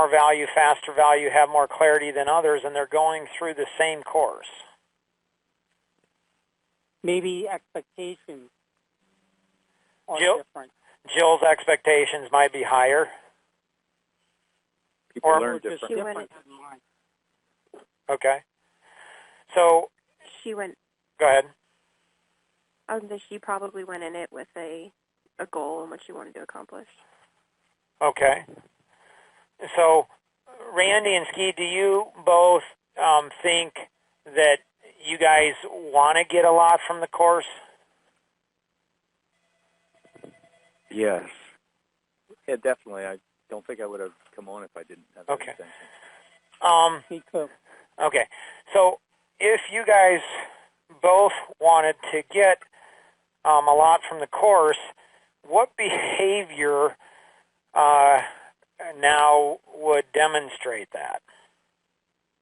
more value, faster value, have more clarity than others, and they're going through the same course? Maybe expectations are different. Jill's expectations might be higher. People learn different. Okay. So she went. Go ahead. I would say she probably went in it with a goal and what she wanted to accomplish. Okay. So, Randy and Ski, do you both think that you guys want to get a lot from the course? Yes. Yeah, definitely. I don't think I would have come on if I didn't have that intention. Me too. Okay. So, if you guys both wanted to get a lot from the course, what behavior now would demonstrate that?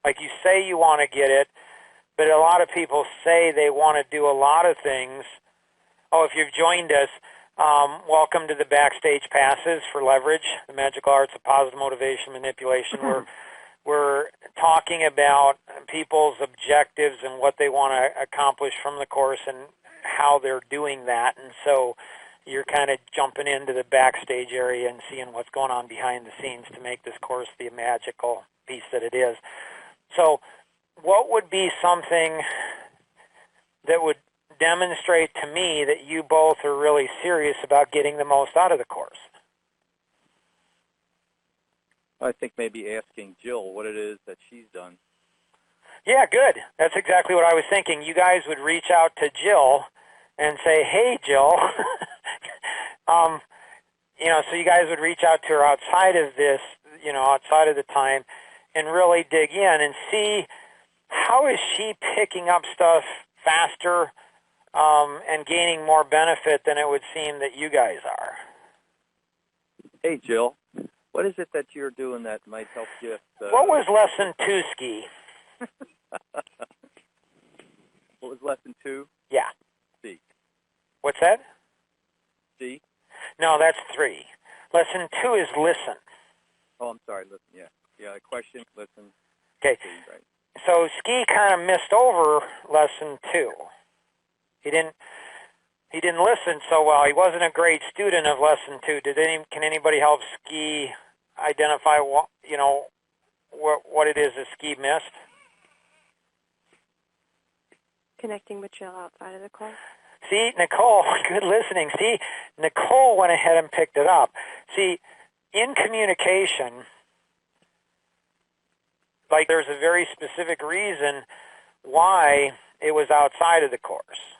Like, you say you want to get it, but a lot of people say they want to do a lot of things. Oh, if you've joined us, welcome to the Backstage Passes for Leverage, the Magical Arts of Positive Motivation Manipulation. We're talking about people's objectives and what they want to accomplish from the course and how they're doing that. And so you're kind of jumping into the backstage area and seeing what's going on behind the scenes to make this course the magical piece that it is. So what would be something that would demonstrate to me that you both are really serious about getting the most out of the course? I think maybe asking Jill what it is that she's done. Yeah, good. That's exactly what I was thinking. You guys would reach out to Jill and say, hey, Jill, so you guys would reach out to her outside of this, outside of the time, and really dig in and see how is she picking up stuff faster and gaining more benefit than it would seem that you guys are. Hey, Jill, what is it that you're doing that might help you? What was lesson 2, Ski? What was lesson 2? Yeah. C. What's that? C. No, that's 3. Lesson 2 is listen. Oh, I'm sorry. Listen. Yeah. Yeah. Question. Listen. Okay. C, right. So Ski kind of missed over lesson 2. He didn't listen so well. He wasn't a great student of lesson 2. Can anybody help Ski identify what it is that Ski missed? Connecting with Jill outside of the call. See, Nicole, good listening. See, Nicole went ahead and picked it up. See, in communication, like, there's a very specific reason why it was outside of the course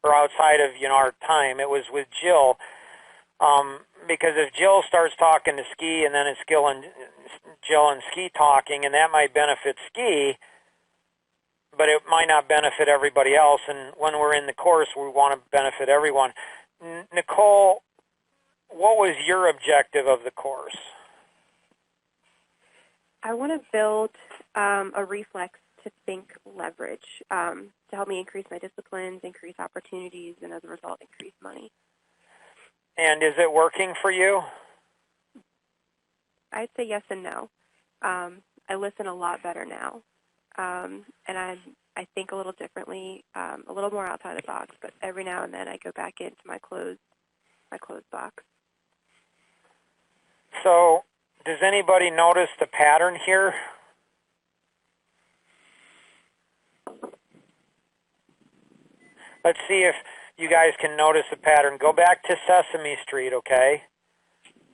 or outside of our time. It was with Jill, because if Jill starts talking to Ski and then it's Jill and Ski talking, and that might benefit Ski, but it might not benefit everybody else. And when we're in the course, we want to benefit everyone. Nicole, what was your objective of the course? I want to build a reflex to think leverage to help me increase my disciplines, increase opportunities, and as a result, increase money. And is it working for you? I'd say yes and no. I listen a lot better now, and I think a little differently, a little more outside the box. But every now and then, I go back into my closed box. So, does anybody notice the pattern here? Let's see if you guys can notice the pattern. Go back to Sesame Street, okay?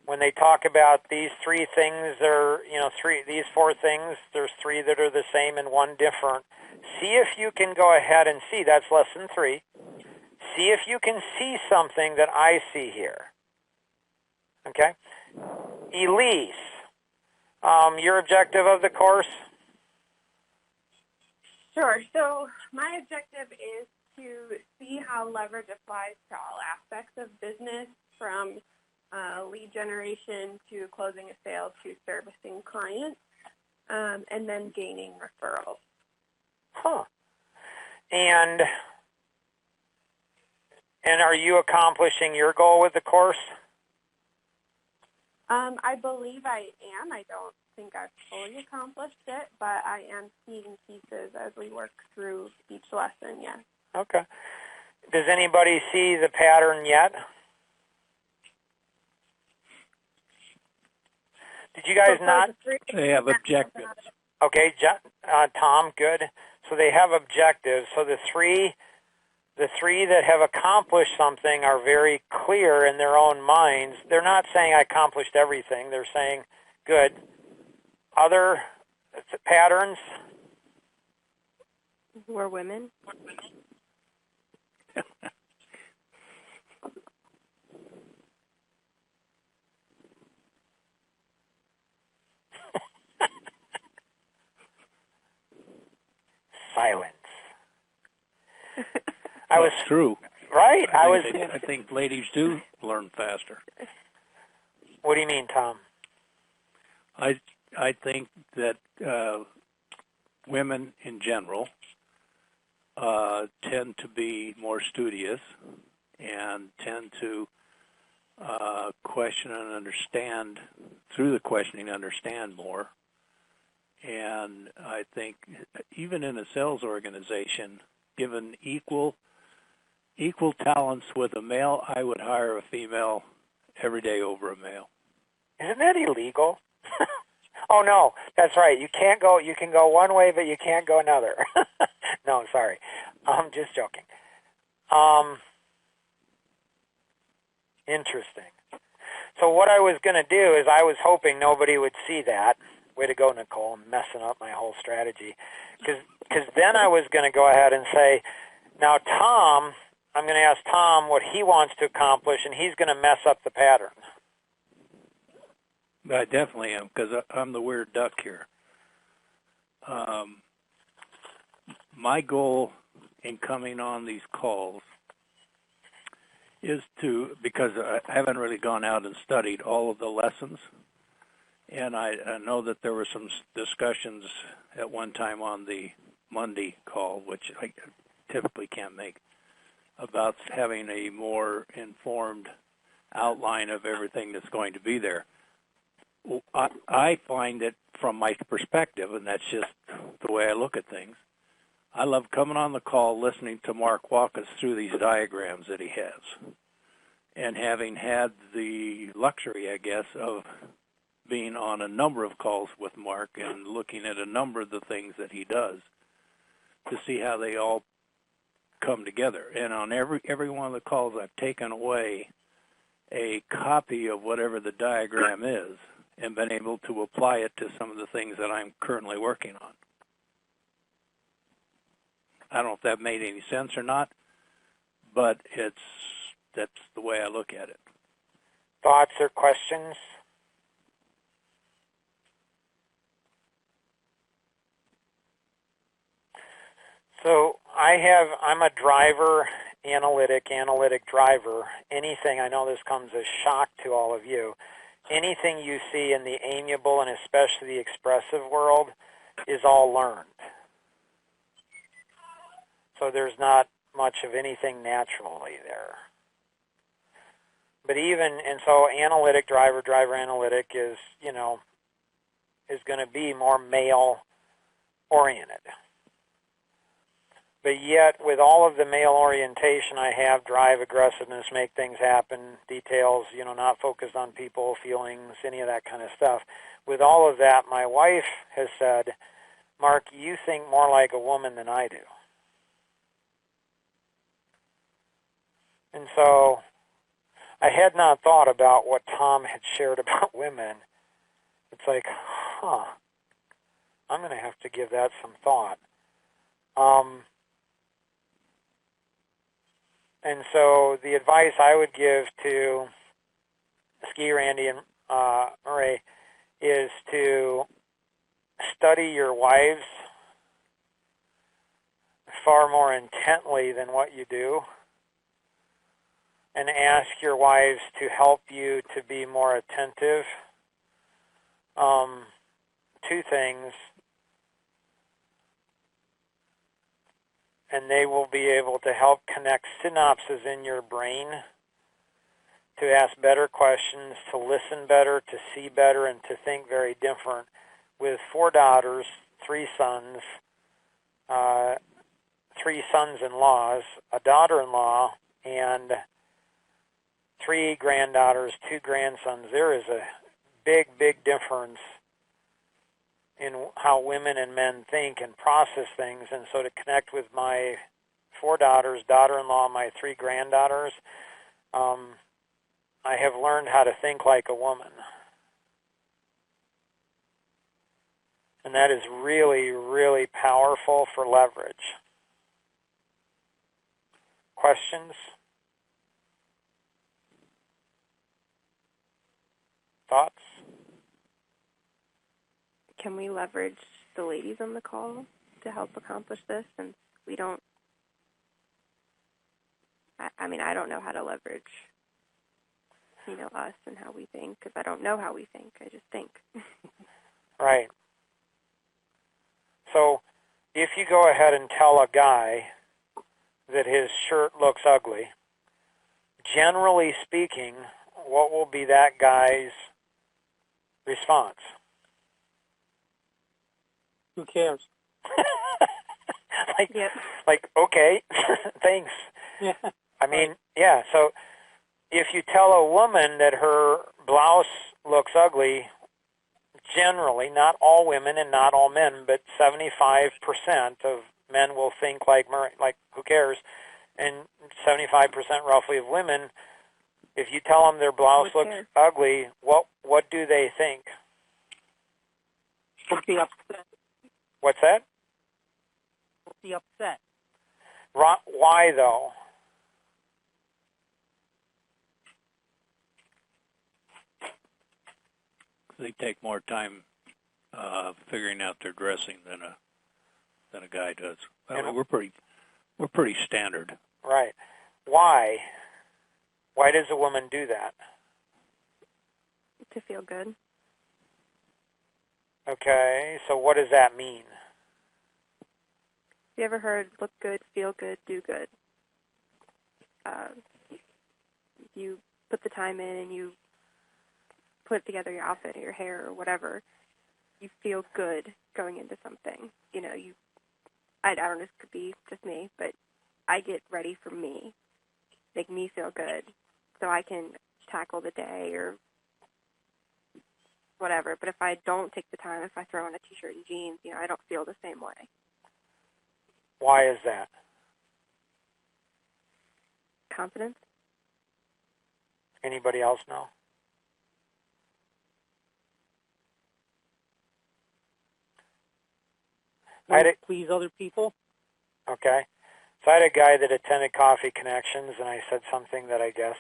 When they talk about these 3 things, these 4 things, there's 3 that are the same and 1 different. See if you can go ahead and see. That's lesson 3. See if you can see something that I see here. Okay? Elise, your objective of the course? Sure. So my objective is to see how leverage applies to all aspects of business, from lead generation to closing a sale to servicing clients, and then gaining referrals. Huh. And are you accomplishing your goal with the course? I believe I am. I don't think I've fully accomplished it, but I am seeing pieces as we work through each lesson, yes. Okay. Does anybody see the pattern yet? Did you guys not? They have objectives. Okay, Tom, good. So they have objectives. So the three that have accomplished something are very clear in their own minds. They're not saying I accomplished everything. They're saying, good. Other patterns? We're women. Silence. That's true. Right. I think ladies do learn faster. What do you mean, Tom? I think that women in general tend to be more studious and tend to question and understand, through the questioning, understand more. And I think even in a sales organization, given equal talents with a male, I would hire a female every day over a male. Isn't that illegal? Oh, no, that's right. You can go one way, but you can't go another. No, sorry. I'm just joking. Interesting. So what I was going to do is I was hoping nobody would see that. Way to go, Nicole. I'm messing up my whole strategy. Because then I was going to go ahead and say, now, Tom, I'm going to ask Tom what he wants to accomplish, and he's going to mess up the pattern. I definitely am, because I'm the weird duck here. My goal in coming on these calls is to, because I haven't really gone out and studied all of the lessons, and I know that there were some discussions at one time on the Monday call, which I typically can't make, about having a more informed outline of everything that's going to be there. I find it, from my perspective, and that's just the way I look at things, I love coming on the call, listening to Mark walk us through these diagrams that he has, and having had the luxury, I guess, of being on a number of calls with Mark and looking at a number of the things that he does to see how they all come together. And on every one of the calls, I've taken away a copy of whatever the diagram is and been able to apply it to some of the things that I'm currently working on. I don't know if that made any sense or not, but that's the way I look at it. Thoughts or questions? So I'm a driver, analytic driver. Anything, I know this comes as shock to all of you, anything you see in the amiable and especially the expressive world is all learned. So there's not much of anything naturally there. But so analytic driver analytic is going to be more male oriented. But yet, with all of the male orientation I have, drive, aggressiveness, make things happen, details, not focused on people, feelings, any of that kind of stuff. With all of that, my wife has said, Mark, you think more like a woman than I do. And so I had not thought about what Tom had shared about women. It's like, I'm going to have to give that some thought. And so the advice I would give to Ski, Randy, and Murray is to study your wives far more intently than what you do, and ask your wives to help you to be more attentive. Two things. And they will be able to help connect synapses in your brain to ask better questions, to listen better, to see better, and to think very different. With 4 daughters, 3 sons, 3 sons-in-laws, a daughter-in-law, and 3 granddaughters, 2 grandsons, there is a big, big difference in how women and men think and process things. And so to connect with my 4 daughters, daughter-in-law, my 3 granddaughters, I have learned how to think like a woman. And that is really, really powerful for leverage. Questions? Thoughts? Can we leverage the ladies on the call to help accomplish this, since we don't, I don't know how to leverage, us and how we think, because I don't know how we think. I just think. Right. So if you go ahead and tell a guy that his shirt looks ugly, generally speaking, what will be that guy's response? Who cares? like, okay, thanks. Yeah. I mean, yeah, so if you tell a woman that her blouse looks ugly, generally, not all women and not all men, but 75% of men will think like who cares? And 75% roughly of women, if you tell them their blouse looks ugly, what do they think? Would be upset. What's that? Would be upset. Why, though? They take more time figuring out their dressing than a guy does. We're pretty standard. Right. Why? Why does a woman do that? To feel good. Okay, so what does that mean? You ever heard look good, feel good, do good? You put the time in and you put together your outfit or your hair or whatever. You feel good going into something. I don't know, this could be just me, but I get ready for me, make me feel good, so I can tackle the day or whatever. But if I don't take the time, if I throw on a t-shirt and jeans, I don't feel the same way. Why is that? Confidence. Anybody else know? Please other people. Okay. So I had a guy that attended Coffee Connections, and I said something that I guess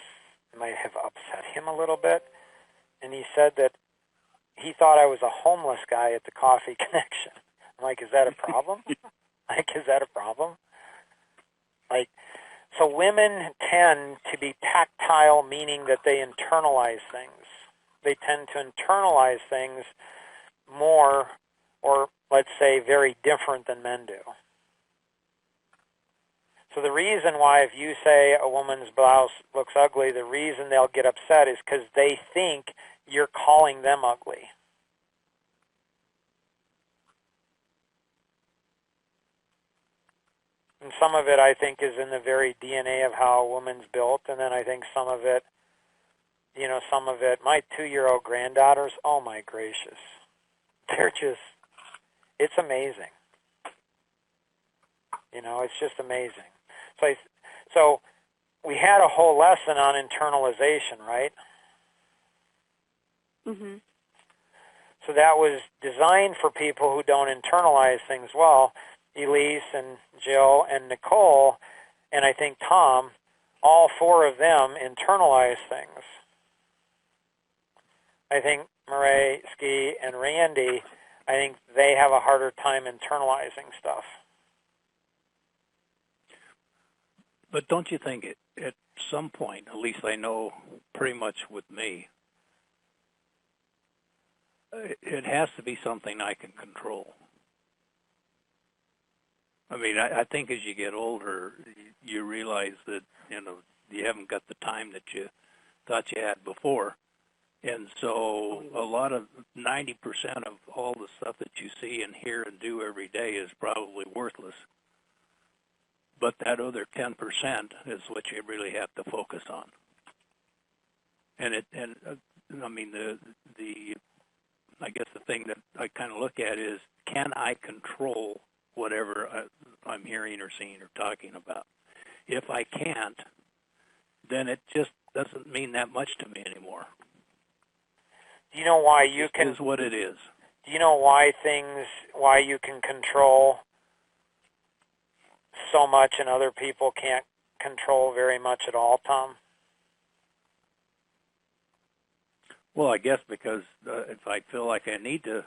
might have upset him a little bit. And he said that he thought I was a homeless guy at the Coffee Connection. I'm like, is that a problem? Is that a problem? So women tend to be tactile, meaning that they internalize things. They tend to internalize things more, or let's say very different than men do. So the reason why if you say a woman's blouse looks ugly, the reason they'll get upset is because they think you're calling them ugly. And some of it, I think, is in the very DNA of how a woman's built. And then I think some of it, my 2-year-old granddaughters, oh my gracious. It's amazing. It's just amazing. So we had a whole lesson on internalization, right? Mm-hmm. So that was designed for people who don't internalize things well. Elise and Jill and Nicole, and I think Tom, all 4 of them internalize things. I think Murray, Ski, and Randy, I think they have a harder time internalizing stuff. But don't you think at some point, at least I know pretty much with me, it has to be something I can control. I mean, I think as you get older, you realize that, you haven't got the time that you thought you had before. And so a lot of 90% of all the stuff that you see and hear and do every day is probably worthless. But that other 10% is what you really have to focus on. And I mean, I guess the thing that I kind of look at is, can I control whatever I'm hearing or seeing or talking about? If I can't, then it just doesn't mean that much to me anymore. Do you know why you can? It is what it is. Do you know why you can control so much and other people can't control very much at all, Tom? Well, I guess because if I feel like I need to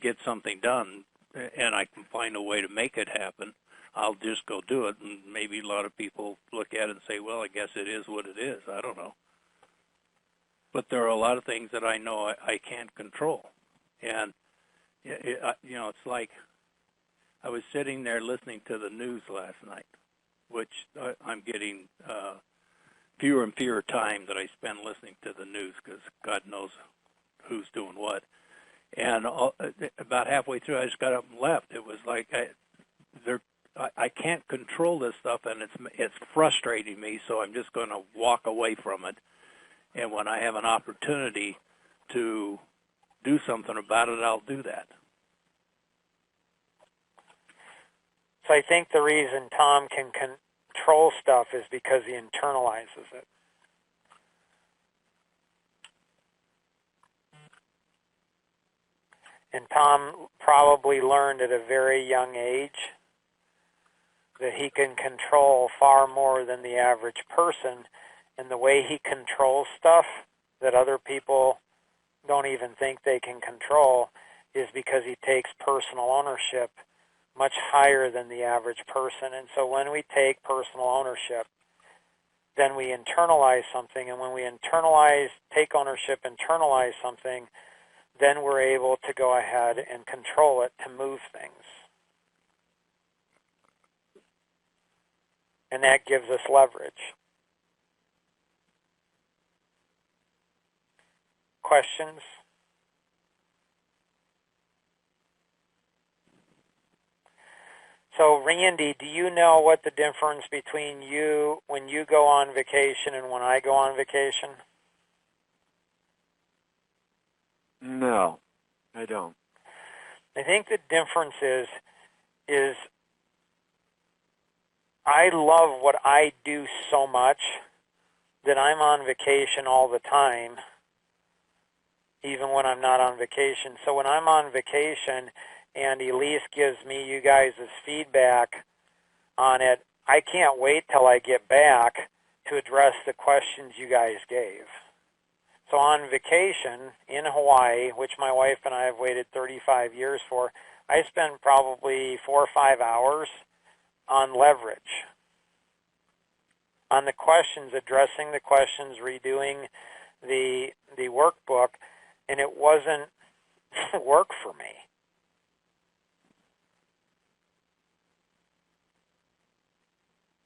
get something done and I can find a way to make it happen, I'll just go do it. And maybe a lot of people look at it and say, well, I guess it is what it is. I don't know. But there are a lot of things that I know I can't control. And, it's like I was sitting there listening to the news last night, which I'm getting fewer and fewer time that I spend listening to the news because God knows who's doing what. And about halfway through, I just got up and left. It was like I can't control this stuff, and it's frustrating me, so I'm just going to walk away from it. And when I have an opportunity to do something about it, I'll do that. So I think the reason Tom can control stuff is because he internalizes it. And Tom probably learned at a very young age that he can control far more than the average person. And the way he controls stuff that other people don't even think they can control is because he takes personal ownership much higher than the average person. And so when we take personal ownership, then we internalize something. And when we take ownership, internalize something, then we're able to go ahead and control it to move things. And that gives us leverage. Questions? So, Randy, do you know what the difference between you when you go on vacation and when I go on vacation? No, I don't. I think the difference is I love what I do so much that I'm on vacation all the time, even when I'm not on vacation. So when I'm on vacation and Elise gives me you guys' feedback on it, I can't wait till I get back to address the questions you guys gave. So on vacation in Hawaii, which my wife and I have waited 35 years for, I spend probably 4 or 5 hours on leverage, on the questions, addressing the questions, redoing the workbook, and it wasn't work for me.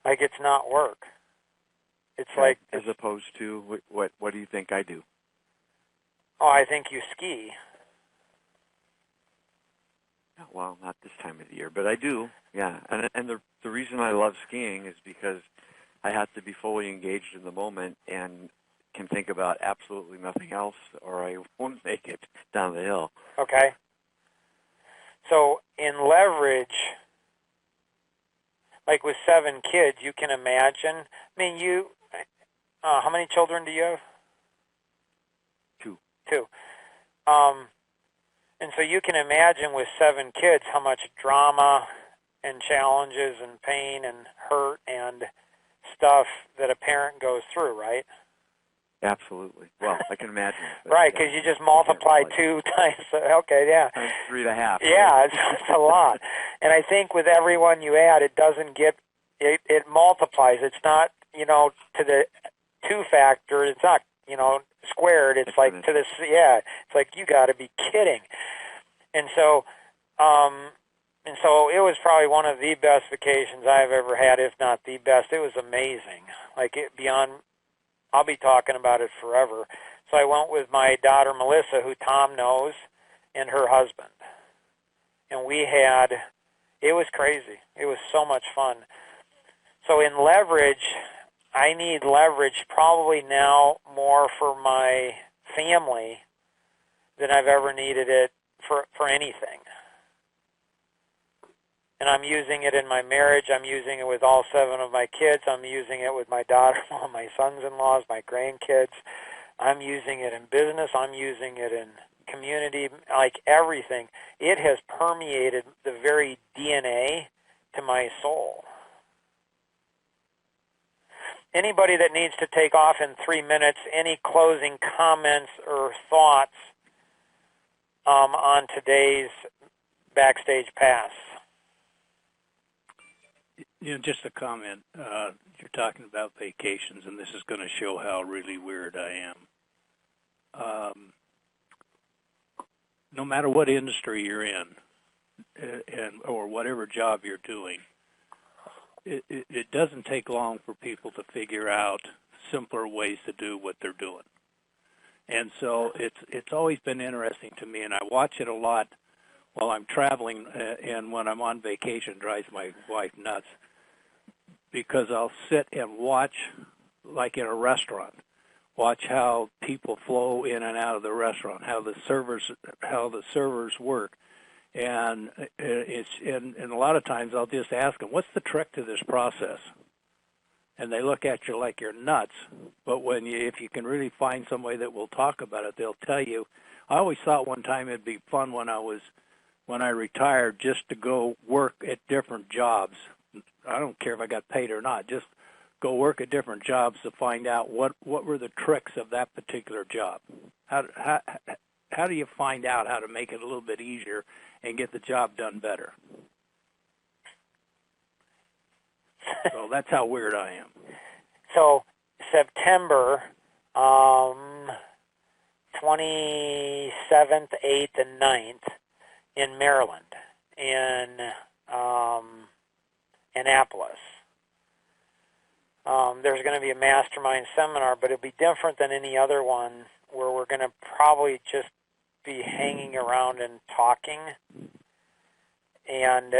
Like, it's not work. It's okay. like... As opposed to, what do you think I do? Oh, I think you ski. Well, not this time of the year, but I do, yeah. And the reason I love skiing is because I have to be fully engaged in the moment and can think about absolutely nothing else, or I won't make it down the hill. Okay. So in leverage, like with 7 kids, you can imagine. I mean, how many children do you have? 2. And so you can imagine with 7 kids how much drama and challenges and pain and hurt and stuff that a parent goes through, right? Absolutely. Well, I can imagine. Right, because you just multiply 2 times. Okay, yeah. Times 3.5. Yeah, right? it's a lot. And I think with everyone you add, it doesn't get, it multiplies. It's not, to the 2 factor. It's not, squared. It's like to the, it's like, you got to be kidding. And so it was probably one of the best vacations I've ever had, if not the best. It was amazing. Like, beyond I'll be talking about it forever. So I went with my daughter Melissa, who Tom knows, and her husband. And it was crazy. It was so much fun. So in leverage, I need leverage probably now more for my family than I've ever needed it for anything. And I'm using it in my marriage. I'm using it with all 7 of my kids. I'm using it with my daughter-in-law, my sons-in-laws, my grandkids. I'm using it in business. I'm using it in community, like everything. It has permeated the very DNA to my soul. Anybody that needs to take off in 3 minutes, any closing comments or thoughts on today's Backstage Pass? Just a comment. You're talking about vacations, and this is going to show how really weird I am. No matter what industry you're in, or whatever job you're doing, it doesn't take long for people to figure out simpler ways to do what they're doing. And so it's always been interesting to me, and I watch it a lot while I'm traveling, and when I'm on vacation, it drives my wife nuts, because I'll sit and watch, like in a restaurant, watch how people flow in and out of the restaurant, how the servers work. And and a lot of times I'll just ask them, what's the trick to this process? And they look at you like you're nuts. But if you can really find somebody that will talk about it, they'll tell you. I always thought one time it'd be fun when I retired, just to go work at different jobs. I don't care if I got paid or not. Just go work at different jobs to find out what were the tricks of that particular job. How do you find out how to make it a little bit easier and get the job done better? So that's how weird I am. So September 27th, 8th, and 9th in Maryland, in Annapolis. There's going to be a mastermind seminar, but it'll be different than any other one, where we're going to probably just be hanging around and talking and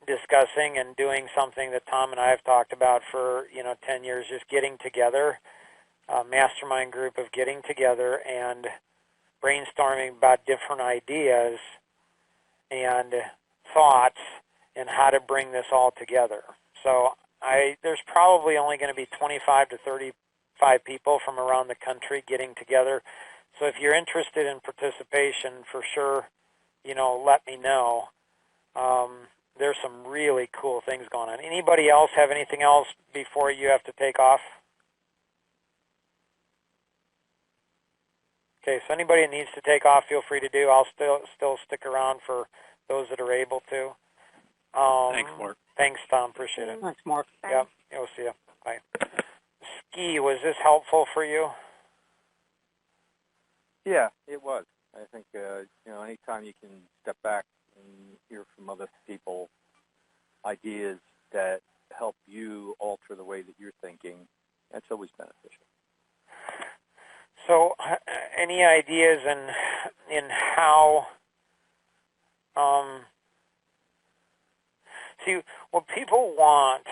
discussing and doing something that Tom and I have talked about for 10 years, just getting together, a mastermind group of getting together and brainstorming about different ideas and thoughts and how to bring this all together. So there's probably only going to be 25 to 35 people from around the country getting together. So if you're interested in participation, for sure, let me know. There's some really cool things going on. Anybody else have anything else before you have to take off? Okay, so anybody that needs to take off, feel free to do. I'll still stick around for those that are able to. Thanks, Mark. Thanks, Tom. Appreciate it. Thanks, Mark. Yep. We'll see you. Bye. Ski, was this helpful for you? Yeah, it was. I think, anytime you can step back and hear from other people ideas that help you alter the way that you're thinking, that's always beneficial. So, any ideas in how, see, what people want,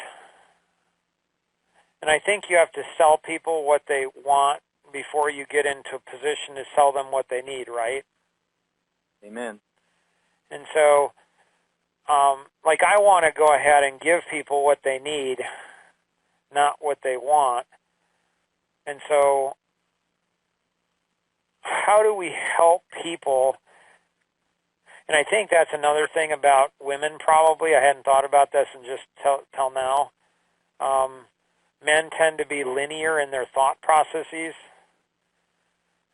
and I think you have to sell people what they want before you get into a position to sell them what they need, right? Amen. And so, I want to go ahead and give people what they need, not what they want. And so, how do we help people? And I think that's another thing about women, probably. I hadn't thought about this and just till now. Men tend to be linear in their thought processes.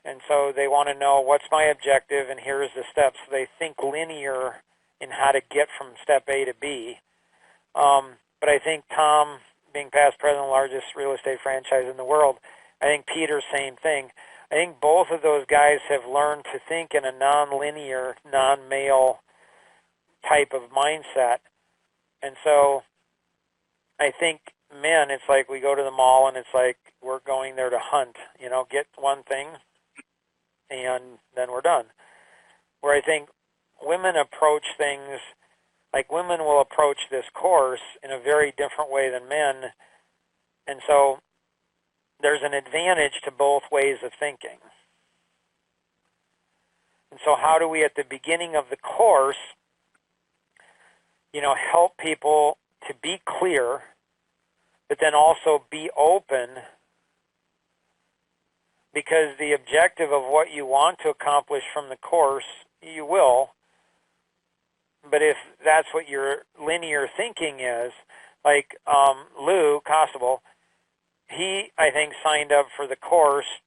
And so they want to know, what's my objective, and here's the steps. So they think linear in how to get from step A to B. But I think Tom, being past president of the largest real estate franchise in the world, I think Peter, same thing. I think both of those guys have learned to think in a non-linear, non-male type of mindset. And so I think men, it's like we go to the mall and it's like we're going there to hunt, get one thing and then we're done. Where I think women approach things, like women will approach this course in a very different way than men. And so there's an advantage to both ways of thinking. And so how do we, at the beginning of the course, help people to be clear, but then also be open, because the objective of what you want to accomplish from the course, you will. But if that's what your linear thinking is, like Lou Costable, he, I think, signed up for the course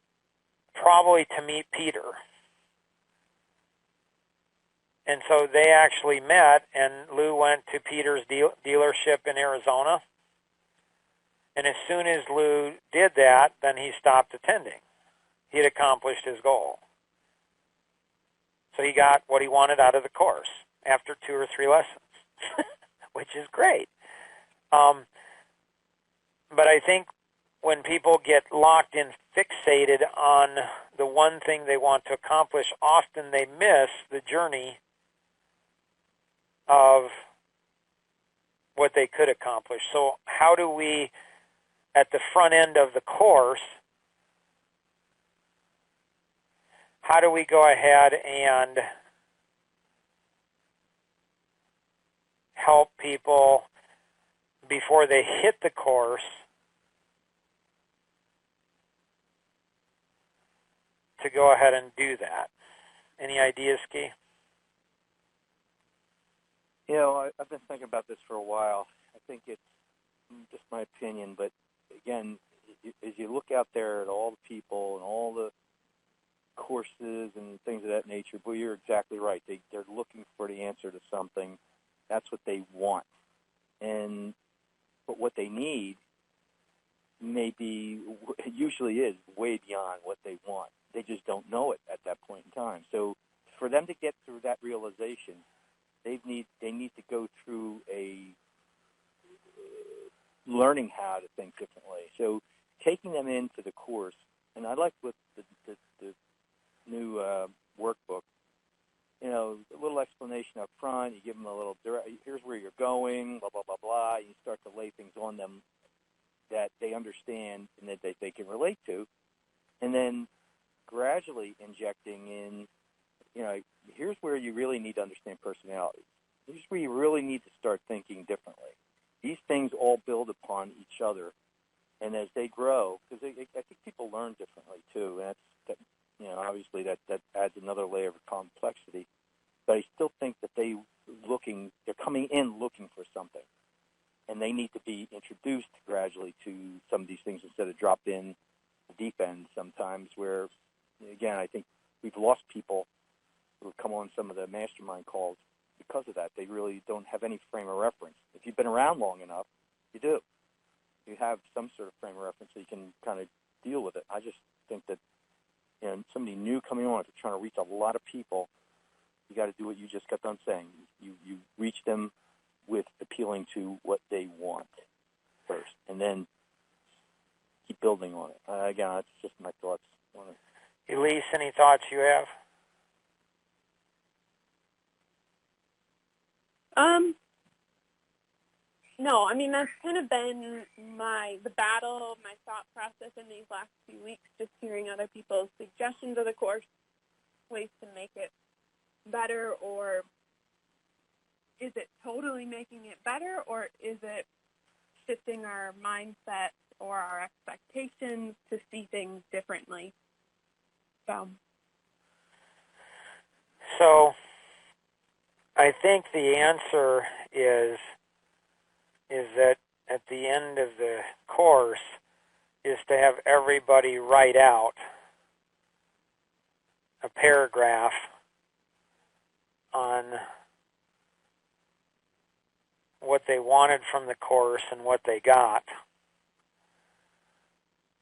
probably to meet Peter. And so they actually met, and Lou went to Peter's dealership in Arizona. And as soon as Lou did that, then he stopped attending. He had accomplished his goal. So he got what he wanted out of the course after 2 or 3 lessons, which is great. But I think when people get locked in, fixated on the one thing they want to accomplish, often they miss the journey of what they could accomplish. So how do we, at the front end of the course, how do we go ahead and help people before they hit the course to go ahead and do that? Any ideas, Ski? I've been thinking about this for a while. I think it's just my opinion, but again, as you look out there at all the people and all the courses and things of that nature, well, you're exactly right. They're looking for the answer to something. That's what they want. But what they need usually is way beyond what they want. They just don't know it at that point in time. So for them to get through that realization, they need to go through a learning how to think differently. So taking them into the course, and I like with the new workbook, a little explanation up front. You give them a little, here's where you're going, blah, blah, blah, blah. You start to lay things on them that they understand and that they can relate to. And then gradually injecting in, here's where you really need to understand personality. Here's where you really need to start thinking differently. These things all build upon each other. And as they grow, because I think people learn differently too, and obviously that adds another layer of complexity. But I still think that they're coming in looking for something, and they need to be introduced gradually to some of these things instead of dropped in the deep end sometimes. Where, again, I think we've lost people who have come on some of the mastermind calls because of that. They really don't have any frame of reference. If you've been around long enough, you do. You have some sort of frame of reference so you can kind of deal with it. I just think that somebody new coming on, if you're trying to reach a lot of people, you got to do what you just got done saying. You reach them with appealing to what they want first, and then keep building on it. Again, that's just my thoughts on it. Elise, any thoughts you have? No, I mean, that's kind of been the battle, my thought process in these last few weeks, just hearing other people's suggestions of the course, ways to make it better, or is it totally making it better, or is it shifting our mindset or our expectations to see things differently? So I think the answer is that at the end of the course is to have everybody write out a paragraph on what they wanted from the course and what they got,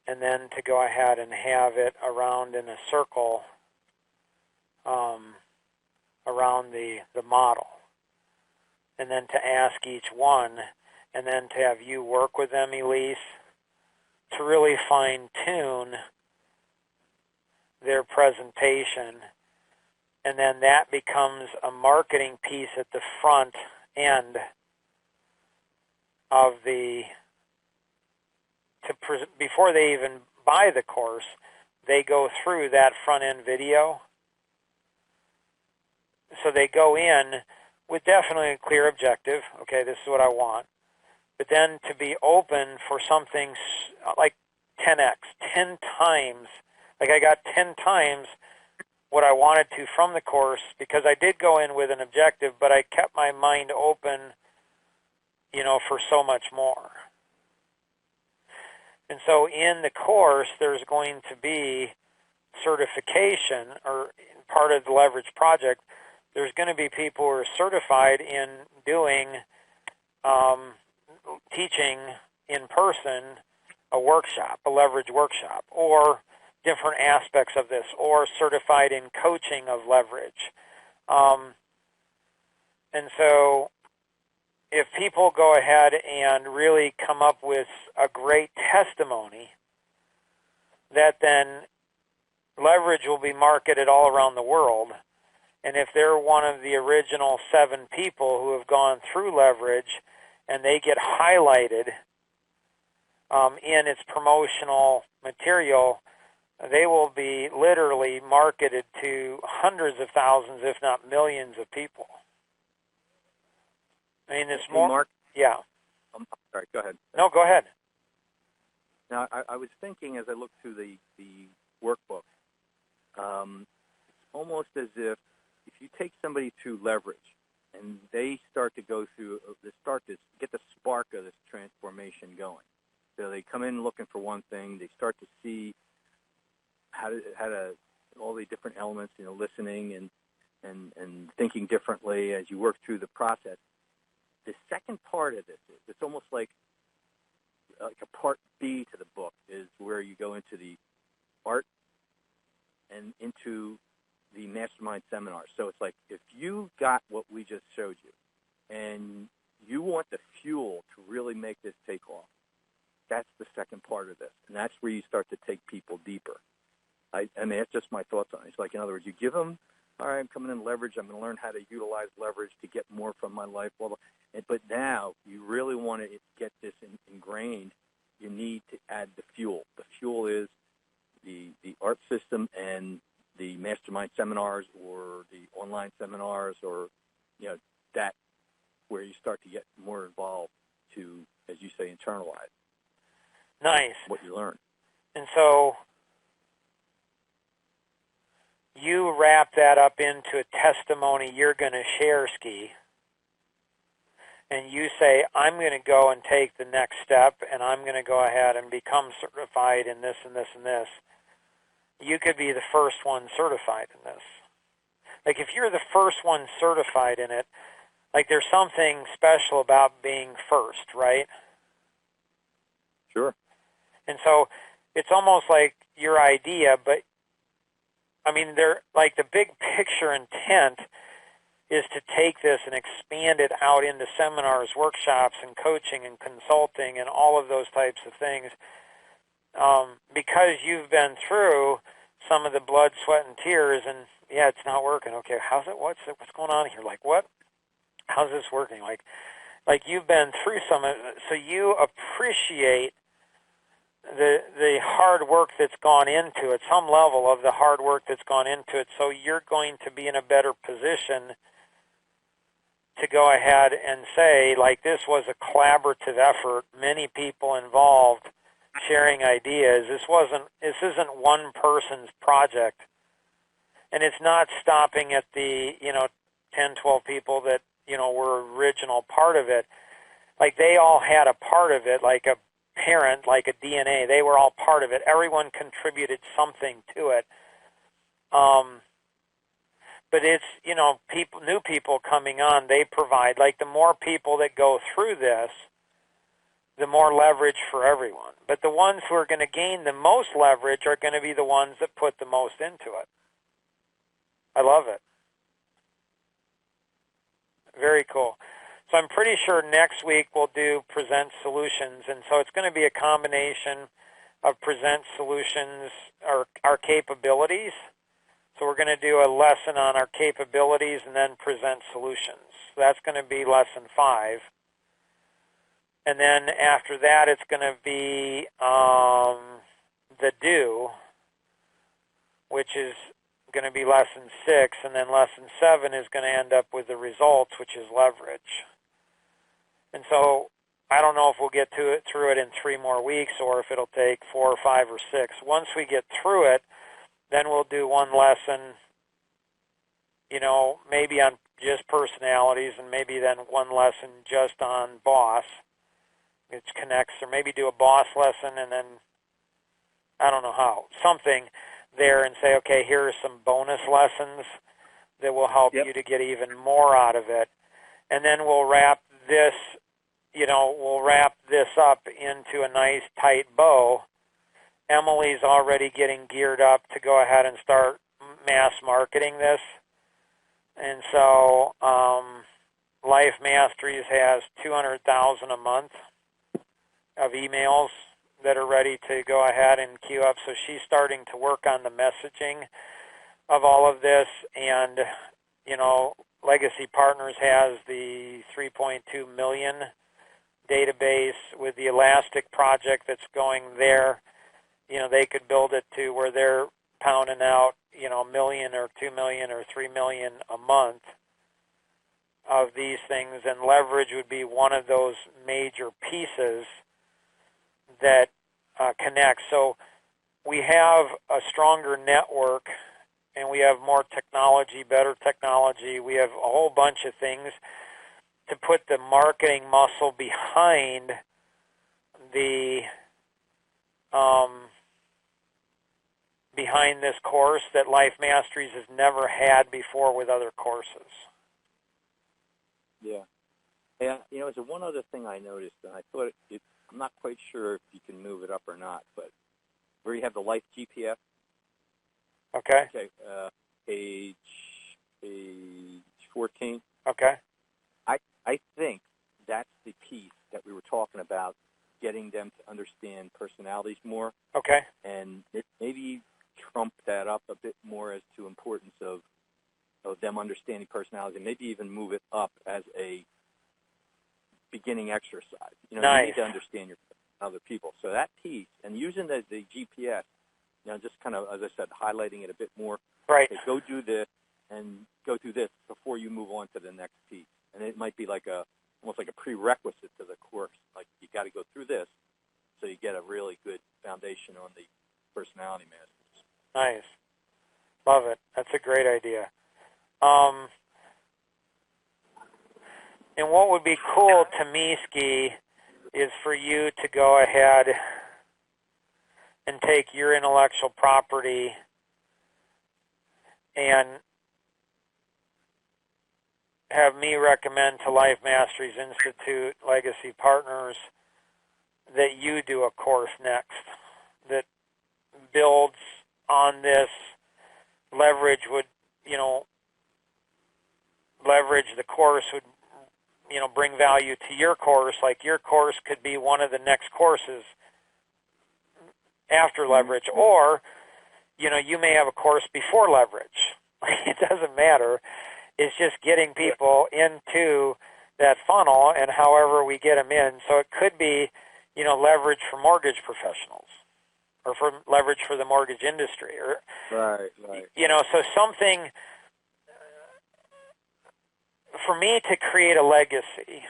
and then to go ahead and have it around in a circle around the model, and then to ask each one, and then to have you work with them, Elise, to really fine-tune their presentation, and then that becomes a marketing piece at the front end of before they even buy the course, they go through that front-end video. So they go in with definitely a clear objective. Okay, this is what I want. But then to be open for something like 10x, 10 times, like I got 10 times what I wanted to from the course, because I did go in with an objective, but I kept my mind open, for so much more. And so in the course, there's going to be certification, or part of the Leverage Project, there's going to be people who are certified in doing, teaching in person a workshop, a leverage workshop, or different aspects of this, or certified in coaching of leverage. And so if people go ahead and really come up with a great testimony, that then leverage will be marketed all around the world. And if they're one of the original 7 people who have gone through leverage and they get highlighted in its promotional material, they will be literally marketed to hundreds of thousands, if not millions of people. I mean, it's more... Mark? Yeah. I'm sorry, go ahead. No, go ahead. Now, I was thinking as I looked through the workbook, it's almost as if you take somebody through leverage and they start to go through, get the spark of this transformation going. So they come in looking for one thing, they start to see how to all the different elements, listening and thinking differently as you work through the process. The second part of this it's almost like a part B to the book, is where you go into the art and into the mastermind seminar. So it's like, if you got what we just showed you and you want the fuel to really make this take off, that's the second part of this. And that's where you start to take people deeper. I mean, that's just my thoughts on it. It's like, in other words, you give them, all right, I'm coming in leverage. I'm going to learn how to utilize leverage to get more from my life. Blah, blah. But now you really want to get this ingrained. You need to add the fuel. The fuel is the art system and the mastermind seminars, or the online seminars, or that where you start to get more involved to, as you say, internalize. Nice. What you learn. And so you wrap that up into a testimony you're going to share, Ski, and you say, I'm going to go and take the next step, and I'm going to go ahead and become certified in this and this and this. You could be the first one certified in this. Like, if you're the first one certified in it, like, there's something special about being first, right? Sure. And so it's almost like your idea, but I mean, they're like, the big picture intent is to take this and expand it out into seminars, workshops, and coaching and consulting and all of those types of things. Because you've been through some of the blood, sweat, and tears, and yeah, it's not working. Okay, how's it? What's going on here? Like, what? How's this working? Like you've been through some of it, so you appreciate the hard work that's gone into it, some level of the hard work that's gone into it. So you're going to be in a better position to go ahead and say, like, this was a collaborative effort, many people involved, sharing ideas. This isn't one person's project, and it's not stopping at the 10, 12 people that were original part of it. Like, they all had a part of it, like a parent, like a DNA. They were all part of it. Everyone contributed something to it. But it's new people coming on. They provide, like, the more people that go through this, the more leverage for everyone. But the ones who are going to gain the most leverage are going to be the ones that put the most into it. I love it. Very cool. So I'm pretty sure next week we'll do present solutions, and so it's going to be a combination of present solutions or our capabilities. So we're going to do a lesson on our capabilities and then present solutions. So that's going to be lesson 5. And then after that, it's going to be the do, which is going to be lesson 6. And then lesson 7 is going to end up with the results, which is leverage. And so I don't know if we'll get through it in 3 more weeks or if it'll take 4 or 5 or 6. Once we get through it, then we'll do one lesson, maybe on just personalities, and maybe then one lesson just on boss, which connects, or maybe do a boss lesson and then, I don't know how, something there and say, okay, here are some bonus lessons that will help you to get even more out of it. And then we'll wrap this up into a nice tight bow. Emily's already getting geared up to go ahead and start mass marketing this. And so Life Masteries has 200,000 a month of emails that are ready to go ahead and queue up. So she's starting to work on the messaging of all of this. And, Legacy Partners has the 3.2 million database with the Elastic project that's going there. They could build it to where they're pounding out, $1 million or $2 million or $3 million a month of these things, and leverage would be one of those major pieces that connects. So we have a stronger network, and we have more technology, better technology. We have a whole bunch of things to put the marketing muscle behind the behind this course that Life Masteries has never had before with other courses. Yeah. Yeah, it's one other thing I noticed, and I thought I'm not quite sure if you can move it up or not, but where you have the Life GPS. Okay. Okay. Page 14. Okay. I think that's the piece that we were talking about, getting them to understand personalities more. Okay. And maybe trump that up a bit more as to importance of them understanding personalities, and maybe even move it up as a beginning exercise. Nice. You need to understand your other people. So that piece, and using the GPS, just kind of, as I said, highlighting it a bit more. Right. Okay, go do this and go through this before you move on to the next piece. And it might be almost like a prerequisite to the course. Like, you got to go through this so you get a really good foundation on the personality masters. Nice. Love it. That's a great idea. And what would be cool to me, Ski, is for you to go ahead and take your intellectual property and have me recommend to Life Masteries Institute Legacy Partners that you do a course next that builds on this. Leverage would, leverage the course would, bring value to your course. Like, your course could be one of the next courses after leverage, or, you may have a course before leverage. It doesn't matter. It's just getting people into that funnel, and however we get them in. So it could be, leverage for mortgage professionals, or for leverage for the mortgage industry, or right. So something for me to create a legacy.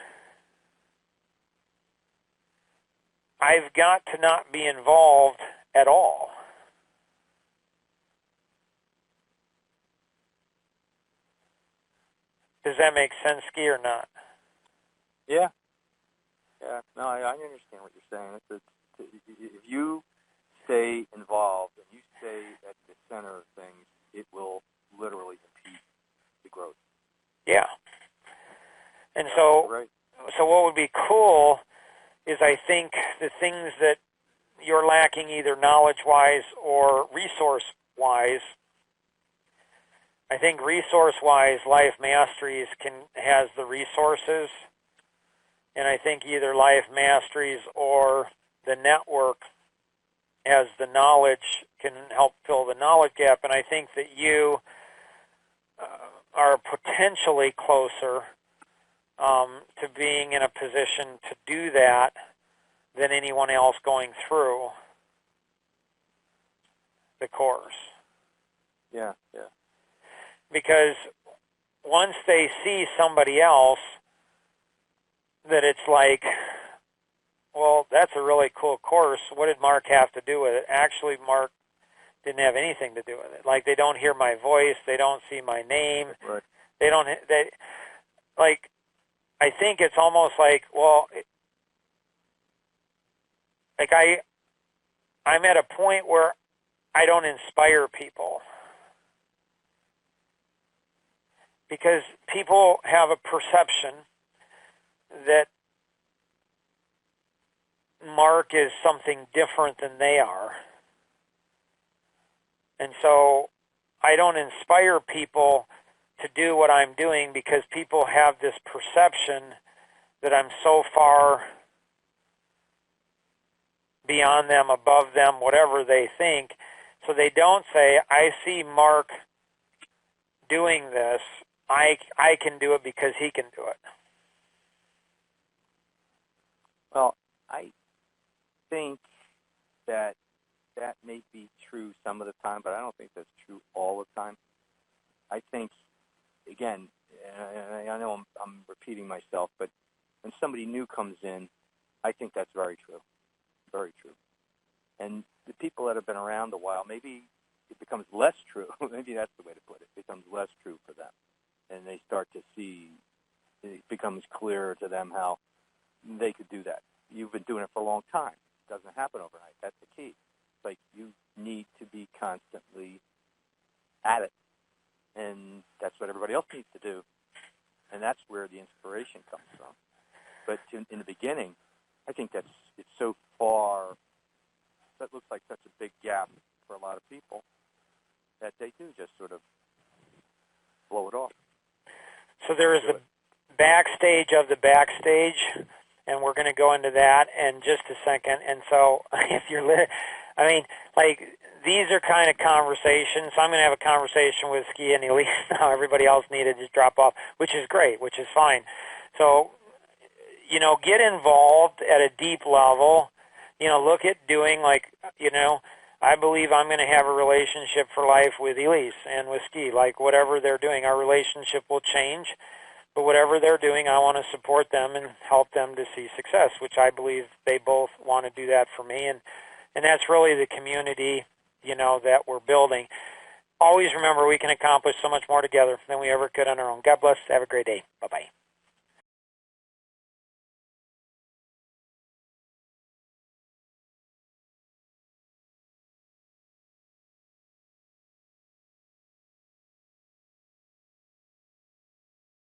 I've got to not be involved at all. Does that make sense, Ski, or not? Yeah. Yeah. No, I understand what you're saying. If you stay involved and you stay at the center of things, it will literally impede the growth. Yeah. And so what would be cool is, I think, the things that you're lacking either knowledge-wise or resource-wise, I think resource-wise, Life Masteries has the resources And I think either Life Masteries or the network as the knowledge can help fill the knowledge gap. And I think that you are potentially closer to being in a position to do that than anyone else going through the course. Yeah. Because once they see somebody else, that it's like, well, that's a really cool course. What did Mark have to do with it? Actually, Mark didn't have anything to do with it. Like, they don't hear my voice. They don't see my name. Right. I think it's almost like, well, like I'm at a point where I don't inspire people. Because people have a perception that Mark is something different than they are. And so I don't inspire people to do what I'm doing because people have this perception that I'm so far beyond them, above them, whatever they think. So they don't say, I see Mark doing this. I can do it because he can do it. Well, I think that may be true some of the time, but I don't think that's true all the time. I think, again, I know I'm repeating myself, but when somebody new comes in, I think that's very true. Very true. And the people that have been around a while, maybe it becomes less true. Maybe that's the way to put it. It becomes less true for them. And they start to see, it becomes clearer to them how they could do that. You've been doing it for a long time. It doesn't happen overnight. That's the key. It's like you need to be constantly at it. And that's what everybody else needs to do. And that's where the inspiration comes from. But in the beginning, I think it's so far, that looks like such a big gap for a lot of people that they do just sort of blow it off. So there is the backstage of the backstage, and we're going to go into that in just a second. And so if you're, these are kind of conversations. So I'm going to have a conversation with Ski and Elise now. Everybody else needed to drop off, which is great, which is fine. So, get involved at a deep level. Look at doing I believe I'm going to have a relationship for life with Elise and with Ski. Like, whatever they're doing, our relationship will change. But whatever they're doing, I want to support them and help them to see success, which I believe they both want to do that for me. And that's really the community, that we're building. Always remember, we can accomplish so much more together than we ever could on our own. God bless. Have a great day. Bye-bye.